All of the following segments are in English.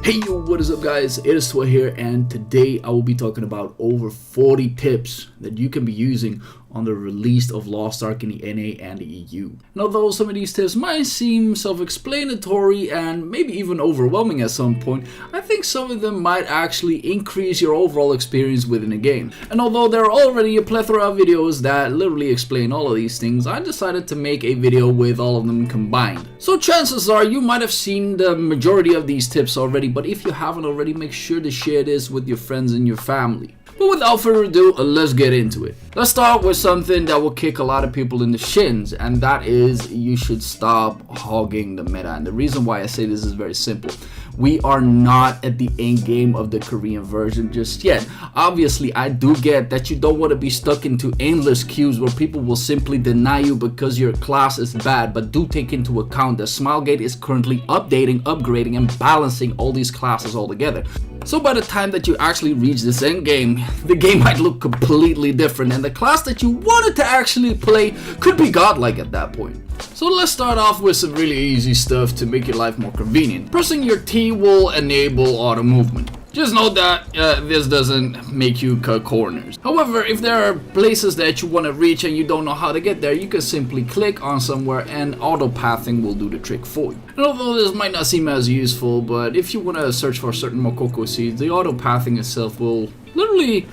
Hey yo, what is up guys, it is Swa here, and today I will be talking about over 40 tips that you can be using on the release of Lost Ark in the NA and the EU. And although some of these tips might seem self-explanatory and maybe even overwhelming at some point, I think some of them might actually increase your overall experience within a game. And although there are already a plethora of videos that literally explain all of these things, I decided to make a video with all of them combined. So chances are you might have seen the majority of these tips already, but if you haven't already, make sure to share this with your friends and your family. But without further ado, let's get into it. Let's start with something that will kick a lot of people in the shins, and that is you should stop hogging the meta. And the reason why I say this is very simple. We are not at the end game of the Korean version just yet. Obviously, I do get that you don't want to be stuck into endless queues where people will simply deny you because your class is bad, but do take into account that Smilegate is currently updating, upgrading, and balancing all these classes all together. So by the time that you actually reach this end game, the game might look completely different, and the class that you wanted to actually play could be godlike at that point. So let's start off with some really easy stuff to make your life more convenient. Pressing your T will enable auto movement. Just note that this doesn't make you cut corners. However, if there are places that you want to reach and you don't know how to get there, you can simply click on somewhere and autopathing will do the trick for you. And although this might not seem as useful, but if you want to search for certain Mokoko seeds, the autopathing itself will literally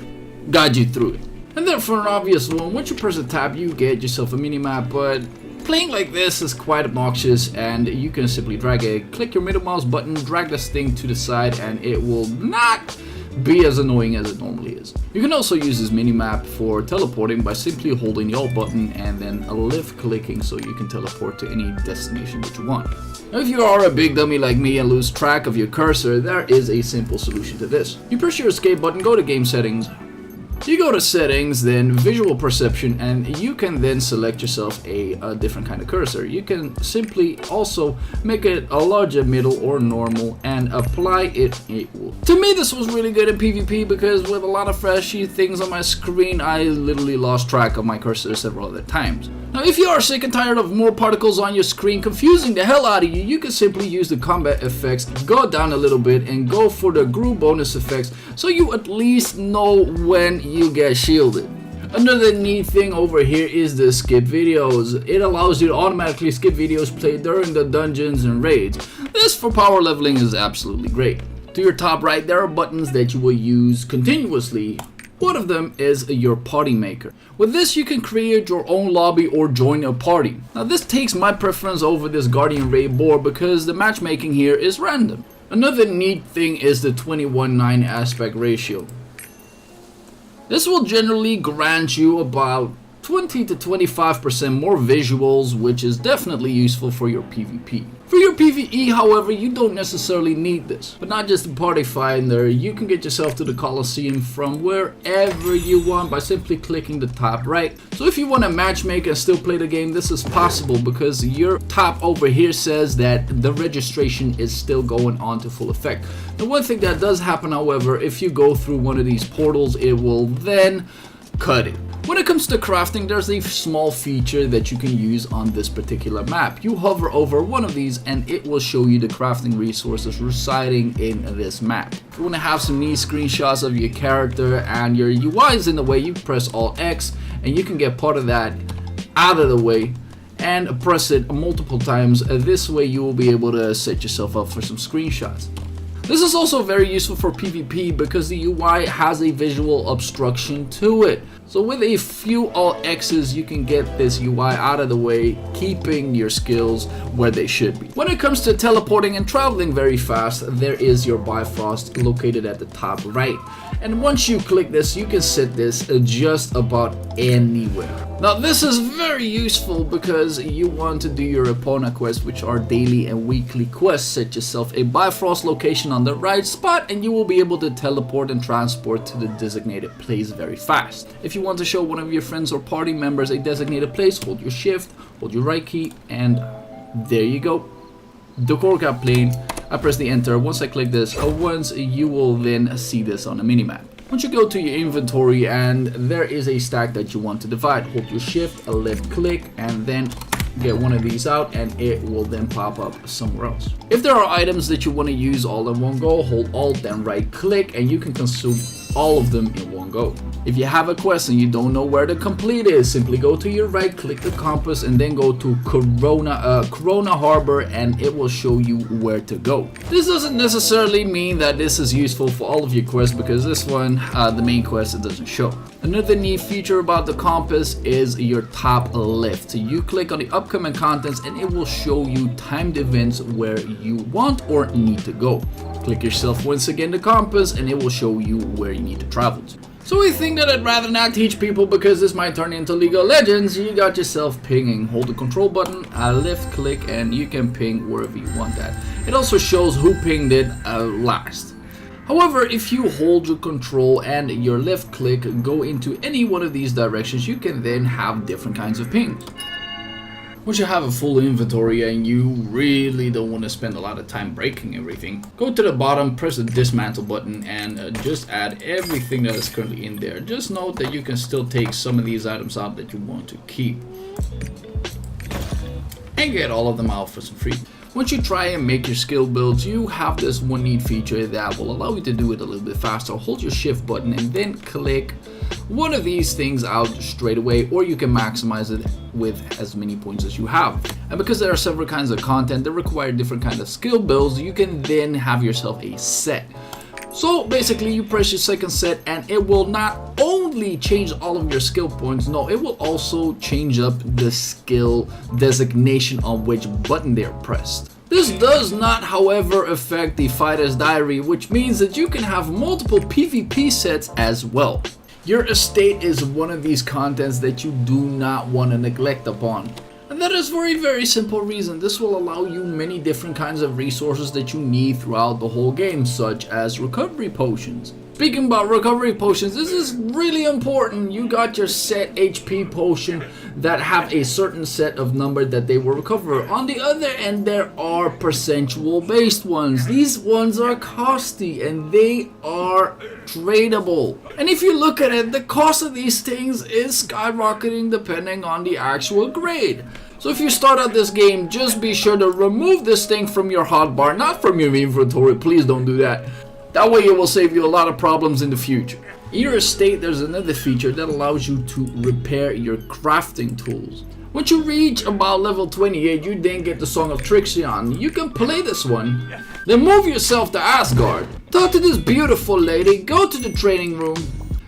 guide you through it. And then for an obvious one, once you press a tab, you get yourself a minimap, but playing like this is quite obnoxious, and you can simply drag it, click your middle mouse button, drag this thing to the side, and it will not be as annoying as it normally is. You can also use this minimap for teleporting by simply holding the Alt button and then left clicking so you can teleport to any destination that you want. Now, if you are a big dummy like me and lose track of your cursor, there is a simple solution to this. You press your escape button, go to game settings. You go to settings, then visual perception, and you can then select yourself a different kind of cursor. You can simply also make it a larger, middle, or normal and apply it equal. To me, this was really good in PvP because with a lot of flashy things on my screen, I literally lost track of my cursor several other times. Now, if you are sick and tired of more particles on your screen confusing the hell out of you, you can simply use the combat effects, go down a little bit, and go for the group bonus effects so you at least know when you get shielded. Another neat thing over here is the skip videos. It allows you to automatically skip videos played during the dungeons and raids. This for power leveling is absolutely great. To your top right, there are buttons that you will use continuously. One of them is your party maker. With this, you can create your own lobby or join a party. Now, this takes my preference over this Guardian Raid board because the matchmaking here is random. Another neat thing is the 21:9 aspect ratio. This will generally grant you about 20 to 25% more visuals, which is definitely useful for your PvP. For your PvE, however, you don't necessarily need this. But not just the party finder, you can get yourself to the Colosseum from wherever you want by simply clicking the top right. So if you want to matchmake and still play the game, this is possible because your top over here says that the registration is still going on to full effect. The one thing that does happen, however, if you go through one of these portals, it will then cut it. When it comes to crafting, there's a small feature that you can use on this particular map. You hover over one of these and it will show you the crafting resources residing in this map. If you want to have some neat screenshots of your character and your UI is in the way, you press Alt X and you can get part of that out of the way and press it multiple times. This way you will be able to set yourself up for some screenshots. This is also very useful for PvP because the UI has a visual obstruction to it. So with a few Alt X's, you can get this UI out of the way, keeping your skills where they should be. When it comes to teleporting and traveling very fast, there is your Bifrost located at the top right. And once you click this, you can set this just about anywhere. Now this is very useful because you want to do your Epona quests, which are daily and weekly quests. Set yourself a Bifrost location on the right spot and you will be able to teleport and transport to the designated place very fast. If you want to show one of your friends or party members a designated place, hold your shift, hold your right key, and there you go. The core got playing. I press the enter. Once I click this, once you will then see this on the minimap. Once you go to your inventory and there is a stack that you want to divide, hold your shift, a left click, and then get one of these out, and it will then pop up somewhere else. If there are items that you want to use all in one go, hold Alt then right click and you can consume all of them in one go. If you have a quest and you don't know where the complete is, simply go to your right, click the compass, and then go to Corona Harbor, and it will show you where to go. This doesn't necessarily mean that this is useful for all of your quests, because this one, the main quest, it doesn't show. Another neat feature about the compass is your top left. So you click on the upcoming contents and it will show you timed events where you want or need to go. Click yourself once again the compass and it will show you where you need to travel to. So we think that I'd rather not teach people because this might turn into League of Legends. You got yourself pinging. Hold the control button, left click, and you can ping wherever you want that. It also shows who pinged it last. However, if you hold your control and your left click go into any one of these directions, you can then have different kinds of pings. Once you have a full inventory and you really don't want to spend a lot of time breaking everything, go to the bottom, press the dismantle button, and just add everything that is currently in there. Just note that you can still take some of these items out that you want to keep and get all of them out for some free. Once you try and make your skill builds, you have this one neat feature that will allow you to do it a little bit faster. Hold your shift button and then click one of these things out straight away, or you can maximize it with as many points as you have. And because there are several kinds of content that require different kinds of skill builds, you can then have yourself a set. So basically you press your second set and it will not only change all of your skill points, no, it will also change up the skill designation on which button they're pressed. This does not, however, affect the Fighter's Diary, which means that you can have multiple PvP sets as well. Your estate is one of these contents that you do not want to neglect upon. And that is for a very simple reason. This will allow you many different kinds of resources that you need throughout the whole game, such as recovery potions. Speaking about recovery potions, this is really important. You got your set HP potion that have a certain set of number that they will recover. On the other end, there are percentual based ones. These ones are costly and they are tradable. And if you look at it, the cost of these things is skyrocketing depending on the actual grade. So if you start out this game, just be sure to remove this thing from your hotbar, not from your inventory. Please don't do that. That way it will save you a lot of problems in the future. In your estate, there's another feature that allows you to repair your crafting tools. Once you reach about level 28, you then get the Song of Trixion. You can play this one, then move yourself to Asgard. Talk to this beautiful lady, go to the training room,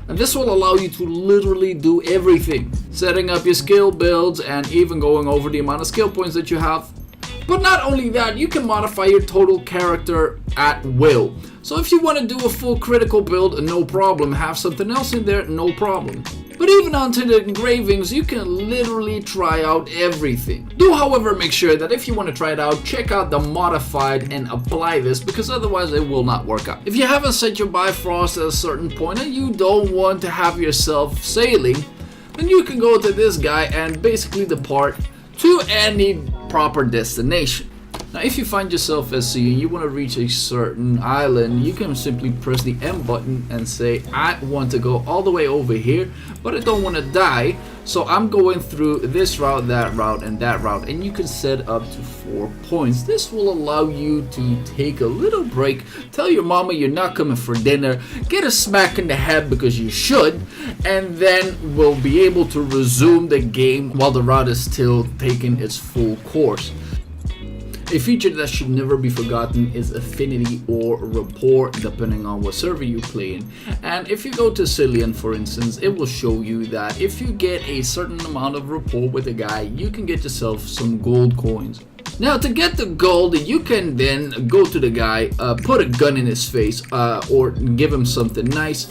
and this will allow you to literally do everything. Setting up your skill builds and even going over the amount of skill points that you have. But not only that, you can modify your total character at will. So if you want to do a full critical build, no problem. Have something else in there, no problem. But even onto the engravings, you can literally try out everything. Do however make sure that if you want to try it out, check out the modified and apply this, because otherwise it will not work out. If you haven't set your Bifrost at a certain point and you don't want to have yourself sailing, then you can go to this guy and basically depart to any proper destination. Now if you find yourself at sea and you want to reach a certain island, you can simply press the M button and say, I want to go all the way over here, but I don't want to die, so I'm going through this route, that route, and that route, and you can set up to 4 points. This will allow you to take a little break, tell your mama you're not coming for dinner, get a smack in the head because you should, and then we'll be able to resume the game while the route is still taking its full course. A feature that should never be forgotten is affinity or rapport, depending on what server you play in. And if you go to Cillian, for instance, it will show you that if you get a certain amount of rapport with a guy, you can get yourself some gold coins. Now to get the gold, you can then go to the guy, put a gun in his face, or give him something nice.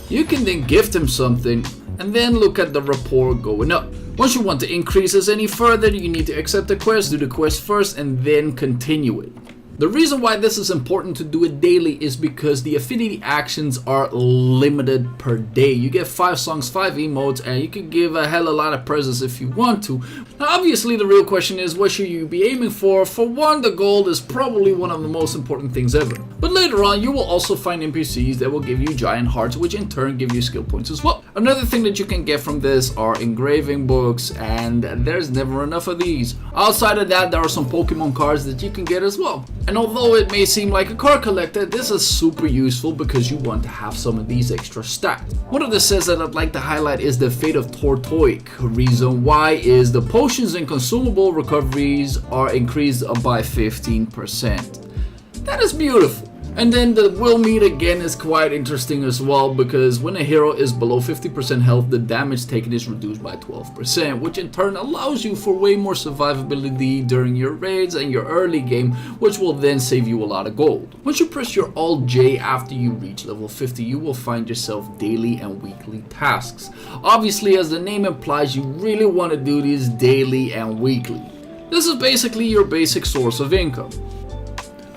You can then gift him something, and then look at the rapport going up. Once you want to increase this any further, you need to accept the quest, do the quest first, and then continue it. The reason why this is important to do it daily is because the affinity actions are limited per day. You get 5 songs, 5 emotes, and you can give a hell of a lot of presents if you want to. Now obviously the real question is, what should you be aiming for? For one, the gold is probably one of the most important things ever. But later on you will also find NPCs that will give you giant hearts, which in turn give you skill points as well. Another thing that you can get from this are engraving books, and there's never enough of these. Outside of that, there are some Pokemon cards that you can get as well. And although it may seem like a card collector, this is super useful because you want to have some of these extra stats. One of the sets that I'd like to highlight is the Fate of Tortoic. Reason why is the potions and consumable recoveries are increased by 15%. That is beautiful. And then the will meet again is quite interesting as well, because when a hero is below 50% health, the damage taken is reduced by 12%, which in turn allows you for way more survivability during your raids and your early game, which will then save you a lot of gold. Once you press your Alt J after you reach level 50, you will find yourself daily and weekly tasks. Obviously, as the name implies, you really want to do these daily and weekly. This is basically your basic source of income.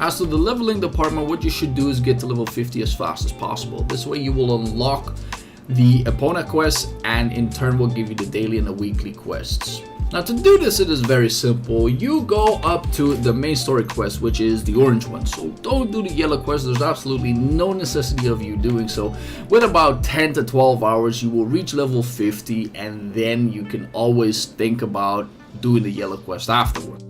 As to the leveling department, what you should do is get to level 50 as fast as possible. This way you will unlock the opponent quests, and in turn will give you the daily and the weekly quests. Now to do this, it is very simple. You go up to the main story quest, which is the orange one. So don't do the yellow quest. There's absolutely no necessity of you doing so. With about 10 to 12 hours, you will reach level 50, and then you can always think about doing the yellow quest afterward.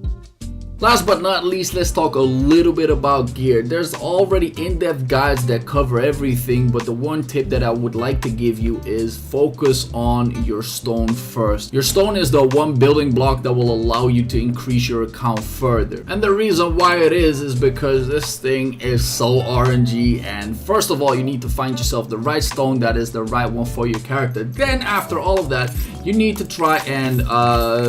Last but not least, let's talk a little bit about gear. There's already in-depth guides that cover everything, but the one tip that I would like to give you is focus on your stone first. Your stone is the one building block that will allow you to increase your account further. And the reason why it is because this thing is so RNG, and first of all, you need to find yourself the right stone that is the right one for your character. Then after all of that, you need to try and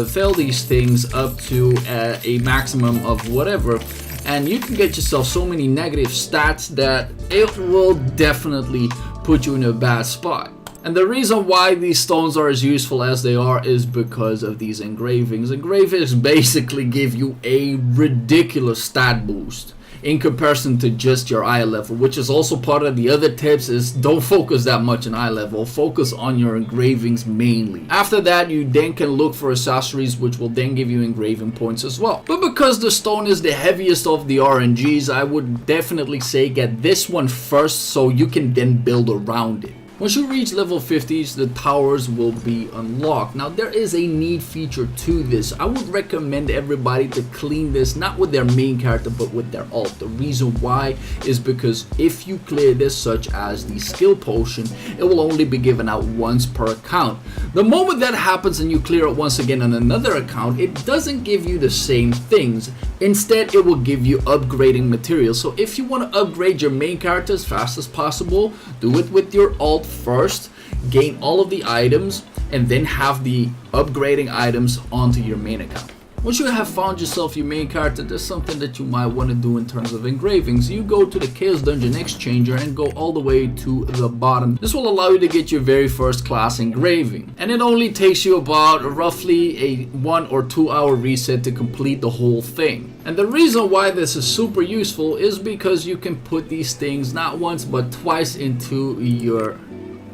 fill these things up to a maximum of whatever, and you can get yourself so many negative stats that it will definitely put you in a bad spot. And the reason why these stones are as useful as they are is because of these engravings. Engravings basically give you a ridiculous stat boost in comparison to just your eye level, which is also part of the other tips. Is don't focus that much on eye level, focus on your engravings mainly. After that, you then can look for accessories, which will then give you engraving points as well. But because the stone is the heaviest of the RNGs, I would definitely say get this one first so you can then build around it. Once you reach level 50, the towers will be unlocked. Now there is a neat feature to this. I would recommend everybody to clean this, not with their main character, but with their alt. The reason why is because if you clear this, such as the skill potion, it will only be given out once per account. The moment that happens and you clear it once again on another account, it doesn't give you the same things. Instead, it will give you upgrading materials. So if you want to upgrade your main character as fast as possible, do it with your alt first, gain all of the items, and then have the upgrading items onto your main account. Once you have found yourself your main character, there's something that you might want to do in terms of engravings. You go to the Chaos Dungeon Exchanger and go all the way to the bottom. This will allow you to get your very first class engraving. And it only takes you about roughly a 1 or 2 hour reset to complete the whole thing. And the reason why this is super useful is because you can put these things not once but twice into your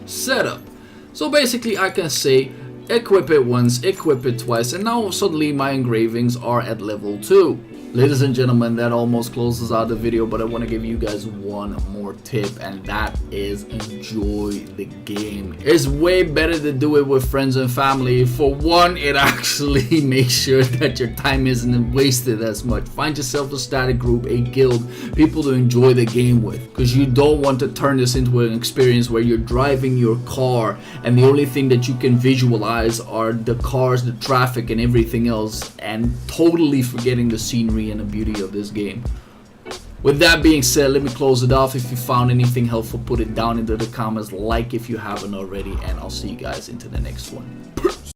setup. So basically I can say equip it once, equip it twice, and now suddenly my engravings are at level 2. Ladies and gentlemen, that almost closes out the video, but I want to give you guys one more tip, and that is enjoy the game. It's way better to do it with friends and family. For one, it actually makes sure that your time isn't wasted as much. Find yourself a static group, a guild, people to enjoy the game with, because you don't want to turn this into an experience where you're driving your car and the only thing that you can visualize are the cars, the traffic, and everything else, and totally forgetting the scenery and the beauty of this game. With that being said, let me close it off. If you found anything helpful, put it down into the comments, like if you haven't already, and I'll see you guys into the next one. Peace.